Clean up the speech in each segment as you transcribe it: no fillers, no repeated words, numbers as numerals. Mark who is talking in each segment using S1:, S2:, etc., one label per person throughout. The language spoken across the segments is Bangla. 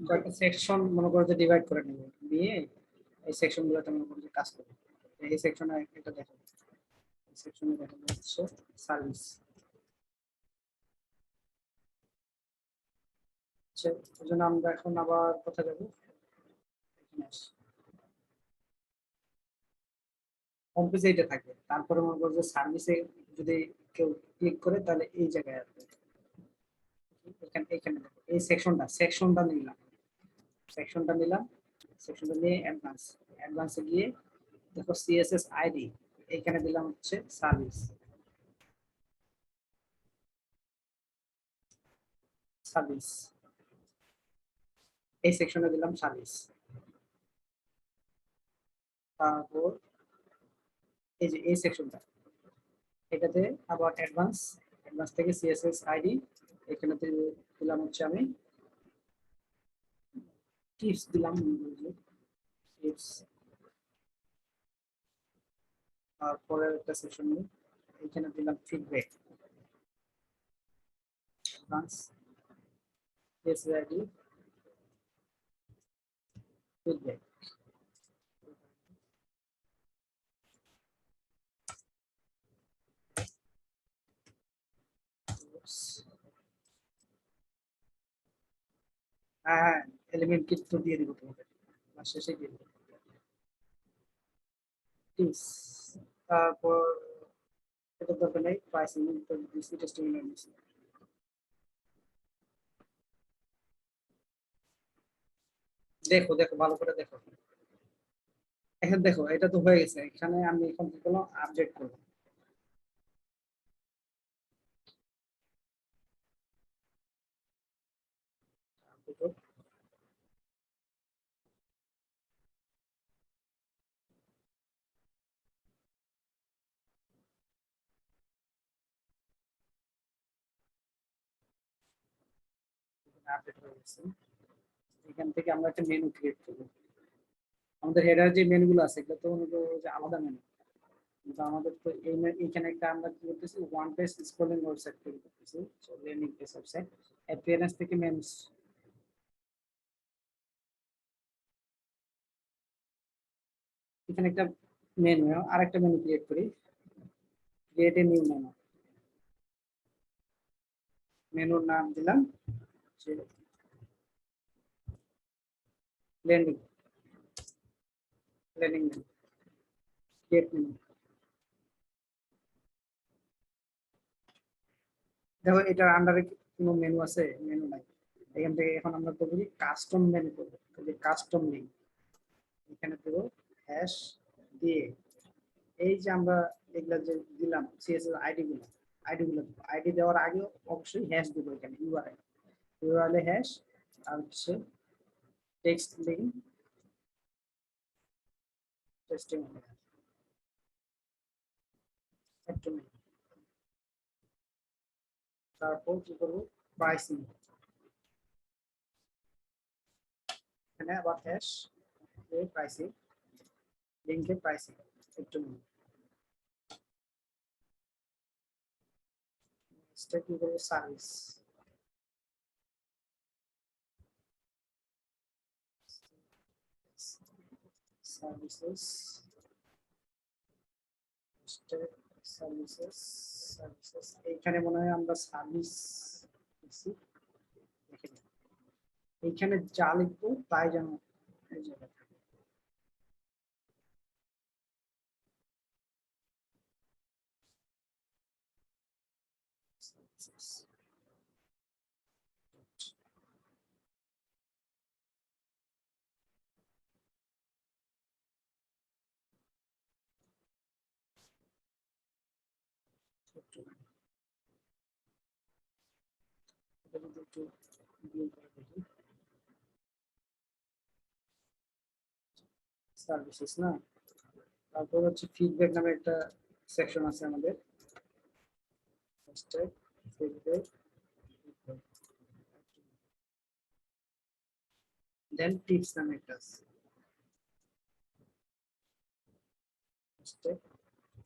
S1: কয়েকটা সেকশন মনে করো যে ডিভাইড করে নেব, দিয়ে এই সেকশনগুলোতে মনে করো যে কাজ করব। এই সেকশনে একটা দেখো, এই সেকশনে দেখা যাচ্ছে সার্ভিস। আচ্ছা, এই জন্য আমরা এখন আবার কোথায় যাবো, এখানে আসি, হোম পেজে এটা থাকবে। তারপরে মনে করো যে সার্ভিসে যদি কেউ ক্লিক করে তাহলে এই জায়গায় আসবে, এখানে এখানে দেখো এই সেকশনটা নিলাম, সেকশনটা নিলাম, সেকশনটা নিয়ে অ্যাডভান্সে গিয়ে দেখো সিএসএস আইডি এখানে দিলাম হচ্ছে সার্ভিস, সার্ভিস এই সেকশনে দিলাম সার্ভিস। তারপর এই যে এই সেকশনটা, এটাতে আবার অ্যাডভান্স থেকে সিএসএস আইডি এখানে দিলাম হচ্ছে আমি টিপস দিলাম, টিপস। তারপরে একটা সেকশন এখানে দিলাম feedback, advance CSS ID feedback. হ্যাঁ, এলিমেন্ট কিট তো দিয়ে দিব তোমাকে, শেষে দিয়ে দিব টিপস। তারপর এটা দরকার নেই, প্রাইসিং দিছি, টেস্টিমোনিয়াল দিছি। দেখো দেখো ভালো করে দেখো, এখন দেখো এটা তো হয়ে গেছে। এখানে আমি এখন কি করলাম, আপডেট করলাম, আপডেট হয়ে গেছে। এখান থেকে আমরা একটা মেনু ক্রিয়েট করবো। আমাদের হেডার যে মেনুগুলো আছে এগুলো তো মনে করো যে আলাদা মেনু, কিন্তু আমাদের তো এইখানে একটা আমরা কি করতেছি, ওয়ান পেজ স্ক্রলিং ওয়েবসাইট তৈরি করতেছি, so landing page website appearance থেকে মেনুস। এখানে একটা মেনু আর একটা মেনু ক্রিয়েট করি, ক্রিয়েট এ নিউ মেনু, মেনুর নাম দিলাম landing, landing menu, create menu. দেখো এটার আন্ডারে কোনো মেনু আছে, মেনু নাই। এখান থেকে এখন আমরা করবো কি, কাস্টম মেনু করবো, কাস্টম নেই এখানে দেবো হ্যাশ দিয়ে, এই যে আমরা এগুলা যে দিলাম সিএসএস আইডি গুলো আইডি দেওয়ার আগে অবশ্যই হ্যাশ দিব, এখানে ইউআরএল হ্যাশ, আর হচ্ছে টেক্সট লিঙ্ক টেস্টিং, তারপর কি করবো, প্রাইসিং, এখানে আবার হ্যাশ প্রাইসিং, লিঙ্কে প্রাইসিং একটু স্টেপ কি করবো, service, services, step services, services এইখানে মনে হয় আমরা সার্ভিস দিচ্ছি, এইখানে যা লিখবো তাই যেন এই জায়গায় থাকে। সার্ভিসেস না, তারপর হচ্ছে ফিডব্যাক নামে একটা সেকশন আছে আমাদের, ফিডব্যাক, দেন টিপস নামে একটা আছে,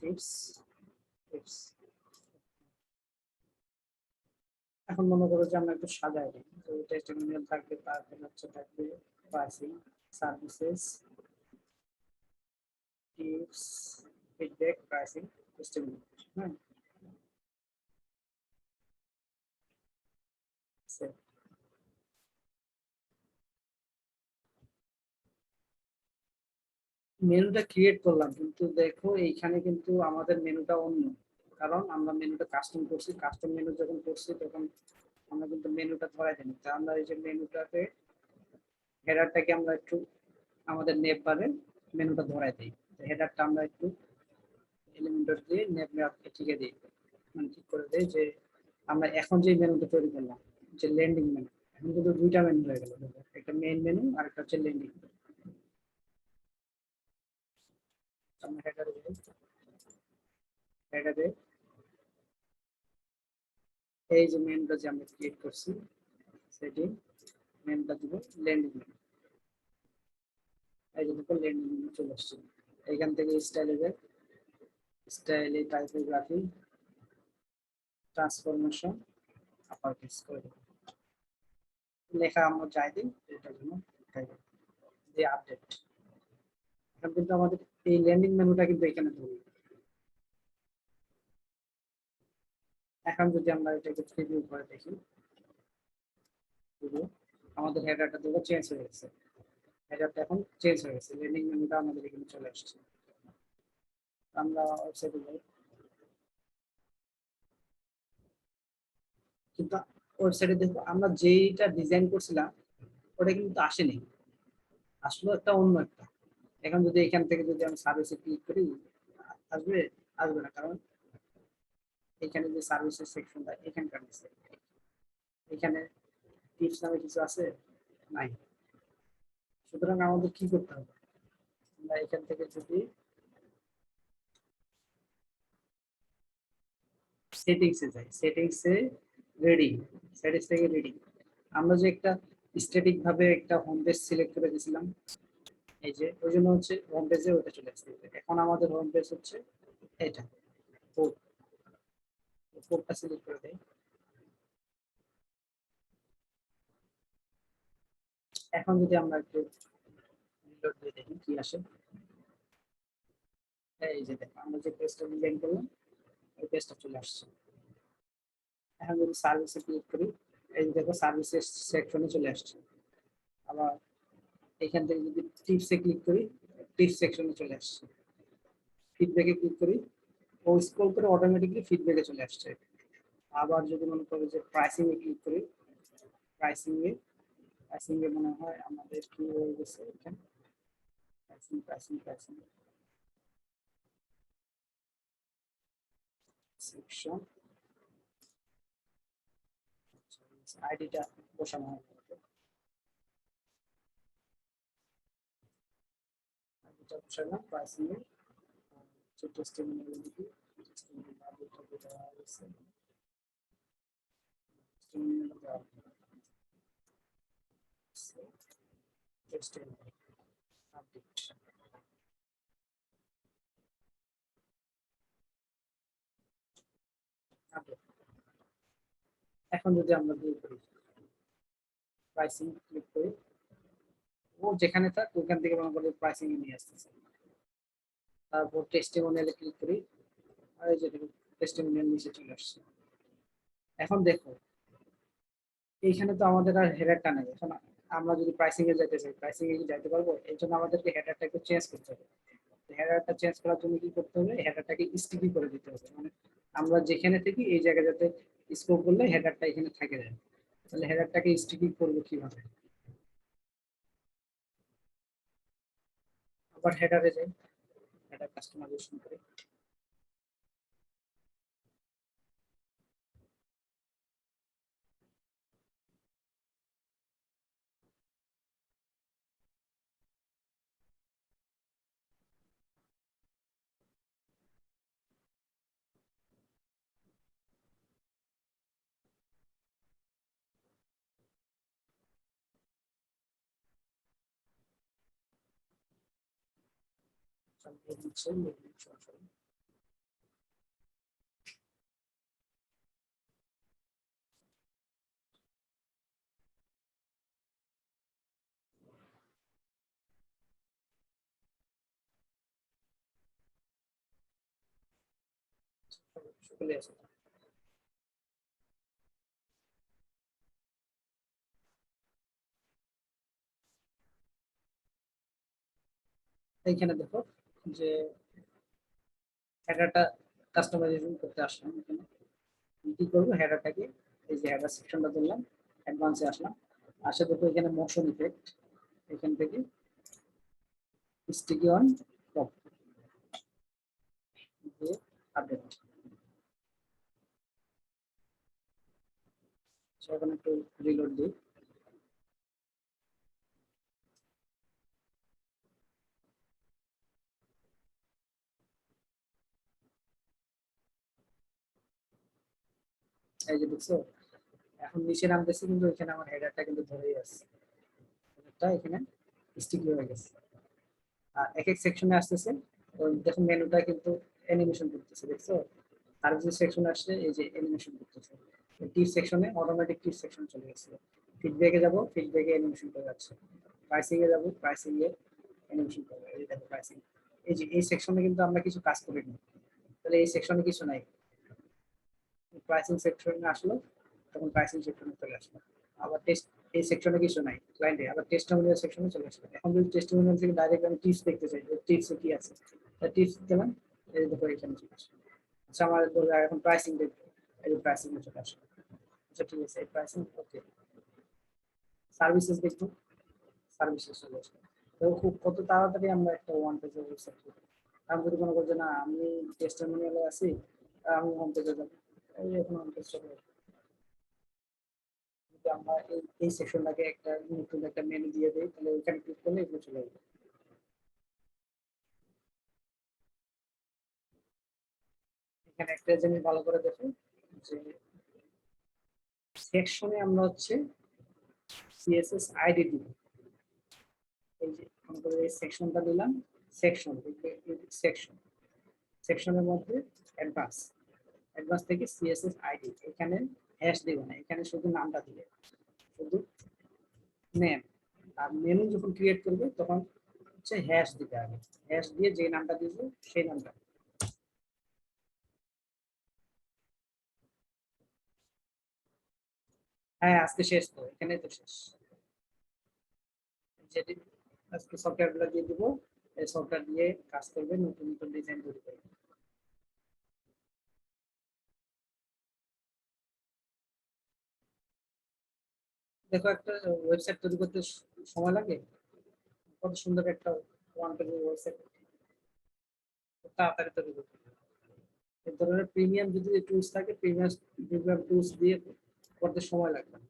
S1: টিপস টিপস। এখন মনে করো যে আমরা একটু সাজাই দিই, তো টেস্টিমোনিয়াল থাকবে, তারপর হচ্ছে থাকবে pricing, services, tips, feedback, pricing, testimonial. হ্যাঁ, মেনুটা ক্রিয়েট করলাম, কিন্তু দেখো এইখানে কিন্তু আমাদের মেনুটা অন্য, কারণ আমরা মেনুটা কাস্টম করছি। কাস্টম মেনু যখন করছি তখন আমরা কিন্তু মেনুটা ধরাই দিই। তা আমরা এই যে মেনুটাতে হেডারটাকে আমরা একটু আমাদের নেপ বারে মেনুটা ধরাই দিই। হেডারটা আমরা একটু এলিমেন্টর দিয়ে নেপ ঠিকে দিই, মানে ঠিক করে দেই যে আমরা এখন যে মেনুটা তৈরি করলাম, যে ল্যান্ডিং মেনু, এখন কিন্তু দুইটা মেনু হয়ে গেল, একটা মেইন মেনু আর একটা হচ্ছে ল্যান্ডিং। আমরা হেডারে যাই, হেডারে এই যে মেনুটা যে আমরা ক্রিয়েট করছি সেটি মেনুটা দিব ল্যান্ডিং মেনু। এই যে দেখো ল্যান্ডিং মেনু চলে আসছে। এখান থেকে স্টাইলে যাই, স্টাইলে টাইপোগ্রাফি, ট্রান্সফরমেশন, আপার কেস করে দেব, লেখা আমরা চাই দিই এটার জন্য যে আপডেট। এখন কিন্তু আমাদের এই ল্যান্ডিং মেনুটা কিন্তু এখানে ধরি। এখন যদি আমরা এটাকে প্রিভিউ করে দেখি, আমাদের হেডারটা দেখো চেঞ্জ হয়ে গেছে, হেডারটা এখন চেঞ্জ হয়ে গেছে, ল্যান্ডিং মেনুটা আমাদের এখানে চলে আসছে। আমরা ওয়েবসাইটে যাই, কিন্তু ওয়েবসাইটে দেখো আমরা যেইটা ডিজাইন করছিলাম ওটা কিন্তু আসেনি, আসলে একটা অন্য একটা। এখন যদি এখান থেকে যদি আমি সার্ভিসে ক্লিক করি, আসবে? আসবে না, কারণ এখানে যে সার্ভিসের সেকশনটা এখানকার নিচে, এখানে টিপস নামে কিছু আছে নাই। সুতরাং আমাদের কি করতে হবে, আমরা এখান থেকে যদি সেটিংসে যাই, সেটিংসে রিডিং, সেটিংস থেকে রিডিং, আমরা যে একটা স্ট্যাটিক ভাবে একটা হোম পেজ সিলেক্ট করে দিয়েছিলাম, এই যে ওই জন্য হচ্ছে হোম পেজে ওটা চলে আসছে। এখন আমাদের হোম পেজ হচ্ছে এটা, কোড, কোডটা সিলেক্ট করে দেই। এখন যদি আমরা একটু রিলোড দিয়ে দেখি কি আসে, এই যে দেখো আমরা যে পেজটা ডিজাইন করলাম ওই পেজটা চলে আসছে। এখন যদি সার্ভিসে ক্লিক করি, এই যে দেখো সার্ভিসেস সেকশনে চলে আসছে। আবার এখান থেকে যদি টিপসে ক্লিক করি, টিপস সেকশনে চলে আসছে। ফিডব্যাকে ক্লিক করি, ও স্ক্রল করে অটোমেটিকলি ফিডব্যাকে চলে আসছে। আবার যদি মনে করি যে প্রাইসিং এ ক্লিক করি, প্রাইসিং এ, প্রাইসিং এ মনে হয় আমাদের কি হয়ে গেছে এখানে, প্রাইসিং প্রাইসিং প্রাইসিং সেকশন, আইডিটা বসানো হয়, আইডিটা বসালাম প্রাইসিং এ, যে টেস্টিমোনিয়াল দিকে, টেস্টিমোনিয়াল আপডেটটা দেওয়া হয়েছে, টেস্টিমোনিয়াল দেওয়া হয়েছে, টেস্টিমোনিয়াল আপডেট, আপডেট। এখন যদি আমরা দিয়ে করি প্রাইসিং ক্লিক করি, ও যেখানে থাক ওখান থেকে মনে করি প্রাইসিং এ নিয়ে আসতেছে। তারপর টেস্টিমোনিয়ালে ক্লিক করি, আর এই যে টেস্টিমোনিয়াল নিচে চলে আসছে। এখন দেখো এইখানে তো আমাদের আর হেডারটা নেই। এখন আমরা যদি প্রাইসিং এ যেতে চাই, প্রাইসিং এ কি যাইতে পারবো? এর জন্য আমাদেরকে হেডারটা একটু চেঞ্জ করতে হবে। হেডারটা চেঞ্জ করার জন্য কি করতে হবে, হেডারটাকে স্টিকি করে দিতে হবে, মানে আমরা যেখানে থেকে এই জায়গায় যাতে স্কোপ করলে হেডারটা এখানে থাকে যায়। তাহলে হেডারটাকে স্টিকি করবো কিভাবে? আবার হেডারে যাই, হেডার কাস্টমাইজেশন করে চালিয়ে দিচ্ছে, চলে আসে। এইখানে দেখো যে হেডারটা কাস্টমাইজেশন করতে আসলাম। এখানে কি করবো, হেডারটাকে এই যে হেডার সেকশনটা দিলাম, অ্যাডভান্সে আসলাম, আসে দেখো এখানে মোশন ইফেক্ট, এখান থেকে স্টিকি অন টপ দিয়ে আপডেট। এখন একটু রিলোড দিই। এই যে দেখছো এখন নিচে নামতেছি, কিন্তু এখানে আমার হেডারটা কিন্তু ধরেই আছে, হেডারটা এখানে স্টিকি হয়ে গেছে। আর এক এক সেকশনে আসতেছে, ওই দেখো মেনুটা কিন্তু অ্যানিমেশন করতেছে, দেখছো সার্ভিস সেকশনে আসছে, এই যে অ্যানিমেশন করতেছে। টিপ সেকশনে অটোমেটিক টিপ সেকশন চলে গেছে। ফিডব্যাকে যাব, ফিডব্যাকে অ্যানিমেশন করে যাচ্ছে। প্রাইসিং এ যাব, প্রাইসিং এ অ্যানিমেশন করবে, এই দেখো প্রাইসিং। এই যে এই সেকশনে কিন্তু আমরা কিছু কাজ করিনি, তাহলে এই সেকশনে কিছু নাই। প্রাইসিং সেকশনে আসলো, তখন প্রাইসিং সেকশনে চলে আসলো। আবার টেস্ট, এই সেকশনে কিছু নাই ক্লায়েন্টে, আবার টেস্টিমোনিয়াল সেকশনে চলে আসলো। এখন যদি টেস্টিমোনিয়াল থেকে ডাইরেক্ট আমি টিপস দেখতে চাই, টিপসে কি আছে, টিপস দিলাম, এই দেখো এখানে চলে আসলো। আচ্ছা আমার এখন প্রাইসিং দেখবো, এই যে প্রাইসিং এ চলে আসলো। আচ্ছা ঠিক আছে, এই প্রাইসিং ওকে। সার্ভিসেস দেখবো, সার্ভিসেস চলে আসলো। তো খুব কত তাড়াতাড়ি আমরা একটা ওয়ান পেজ ওয়েবসাইট করবো। আমি যদি মনে করছি না আমি টেস্টিমোনিয়ালে আছি, আমি হোম পেজে যাবো, এই এখন হোম পেজ চলে আসলো। যদি আমরা এই সেকশনটাকে একটা নতুন একটা মেনু দিয়ে দিই, তাহলে ওইখানে ক্লিক করলে এগুলো চলে যাবে। এখানে একটা জিনিস ভালো করে দেখুন যে সেকশনে আমরা হচ্ছে সিএসএস আইডি দিব। এই যে আমরা এই সেকশনটা দিলাম, সেকশন সেকশন সেকশনের মধ্যে অ্যাডভান্স, অ্যাডভান্স থেকে সিএসএস আইডি, এখানে হ্যাশ দিব না, এখানে শুধু নামটা দিলে, শুধু নেম। আর মেনু যখন ক্রিয়েট করবে তখন হচ্ছে হ্যাশ দিতে হবে, হ্যাশ দিয়ে যে নামটা দিয়েছে সেই নামটা। হ্যাঁ আজকে শেষ, তো এখানে তো শেষ। যেটি আজকে সফটওয়্যার গুলো দিয়ে দিব, এই সফটওয়্যার দিয়ে কাজ করবে, নতুন নতুন ডিজাইন তৈরি করবে। দেখো একটা ওয়েবসাইট তৈরি করতে সময় লাগে, কত সুন্দর একটা ওয়ান পেজের ওয়েবসাইট তাড়াতাড়ি তৈরি করতে। এই ধরনের প্রিমিয়াম যদি টুলস থাকে, প্রিমিয়াম টুলস দিয়ে করতে সময় লাগবে না।